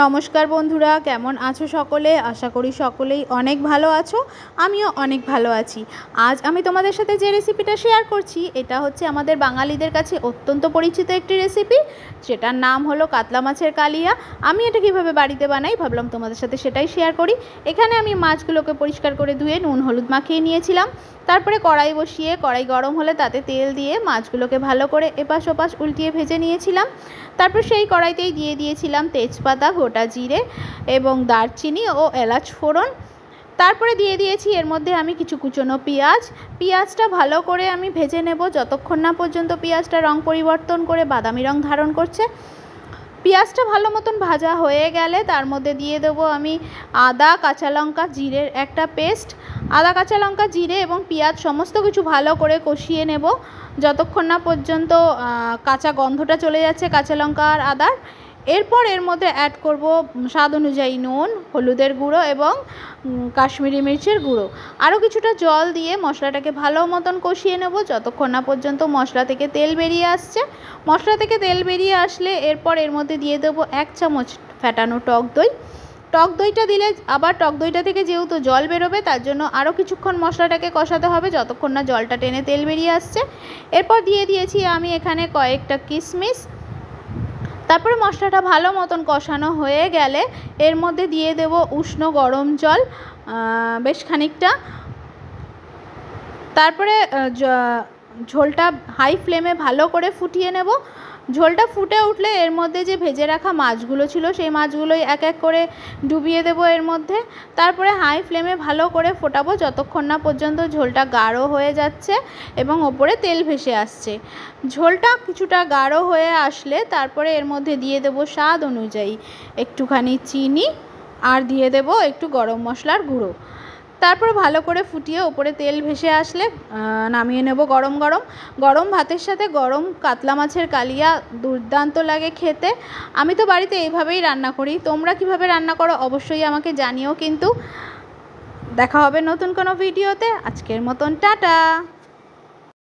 নমস্কার বন্ধুরা, কেমন আছো সকলে? আশা করি সকলেই অনেক ভালো আছো। আমিও অনেক ভালো আছি। আজ আমি তোমাদের সাথে যে রেসিপিটা শেয়ার করছি, এটা হচ্ছে আমাদের বাঙালিদের কাছে অত্যন্ত পরিচিত একটি রেসিপি, যেটার নাম হলো কাতলা মাছের কালিয়া। আমি এটা কীভাবে বাড়িতে বানাই ভাবলাম তোমাদের সাথে সেটাই শেয়ার করি। এখানে আমি মাছগুলোকে পরিষ্কার করে ধুয়ে নুন হলুদ মাখিয়ে নিয়েছিলাম। তারপরে কড়াই বসিয়ে কড়াই গরম হলে তাতে তেল দিয়ে মাছগুলোকে ভালো করে এপাশ ওপাশ উল্টিয়ে ভেজে নিয়েছিলাম। তারপর সেই কড়াইতেই দিয়ে দিয়েছিলাম তেজপাতা, গোটা জিরে এবং দারচিনি ও এলাচ ফোড়ন। তারপরে দিয়ে দিয়েছি এর মধ্যে আমি কিছু কুচনো পেঁয়াজটা ভালো করে আমি ভেজে নেব যতক্ষণ না পর্যন্ত পেঁয়াজটা রং পরিবর্তন করে বাদামি রং ধারণ করছে। পেঁয়াজটা ভালো মতন ভাজা হয়ে গেলে তার মধ্যে দিয়ে দেবো আমি আদা, কাঁচা লঙ্কা, জিরের একটা পেস্ট। আদা, কাঁচা লঙ্কা, জিরে এবং পেঁয়াজ সমস্ত কিছু ভালো করে কষিয়ে নেব যতক্ষণ না পর্যন্ত কাঁচা গন্ধটা চলে যাচ্ছে কাঁচা লঙ্কা আর আদার। এরপর এর মধ্যে অ্যাড করব স্বাদ অনুযায়ী নুন, হলুদের গুঁড়ো এবং কাশ্মীরি মির্চের গুঁড়ো। আরও কিছুটা জল দিয়ে মশলাটাকে ভালো মতন কষিয়ে নেব যতক্ষণ না পর্যন্ত মশলা থেকে তেল বেরিয়ে আসছে। মশলা থেকে তেল বেরিয়ে আসলে এরপর এর মধ্যে দিয়ে দেবো 1 চামচ ফ্যাটানো টক দই। টক দইটা দিলে আবার টক দইটা থেকে যেহেতু জল বেরোবে, তার জন্য আরও কিছুক্ষণ মশলাটাকে কষাতে হবে যতক্ষণ না জলটা টেনে তেল বেরিয়ে আসছে। এরপর দিয়ে দিয়েছি আমি এখানে কয়েকটা কিশমিশ। তারপরে মশলাটা ভালো মতন কষানো হয়ে গেলে এর মধ্যে দিয়ে দেব উষ্ণ গরম জল বেশ খানিকটা। তারপরে ঝোলটা হাই ফ্লেমে ভালো করে ফুটিয়ে নেব। ঝোলটা ফুটে উঠলে এর মধ্যে যে ভেজে রাখা মাছগুলো ছিল সেই মাছগুলোই এক এক করে ডুবিয়ে দেবো এর মধ্যে। তারপরে হাই ফ্লেমে ভালো করে ফোটাবো যতক্ষণ না পর্যন্ত ঝোলটা গাঢ় হয়ে যাচ্ছে এবং ওপরে তেল ভেসে আসছে। ঝোলটা কিছুটা গাঢ় হয়ে আসলে তারপরে এর মধ্যে দিয়ে দেবো স্বাদ অনুযায়ী একটুখানি চিনি আর দিয়ে দেবো একটু গরম মশলার গুঁড়ো। তারপর ভালো করে ফুটিয়ে ওপরে তেল ভেসে আসলে নামিয়ে নেব গরম ভাতের সাথে। গরম কাতলা মাছের কালিয়া দুর্দান্ত লাগে খেতে। আমি তো বাড়িতে এইভাবেই রান্না করি, তোমরা কিভাবে রান্না করো অবশ্যই আমাকে জানিও। কিন্তু দেখা হবে নতুন কোনো ভিডিওতে। আজকের মতন টাটা।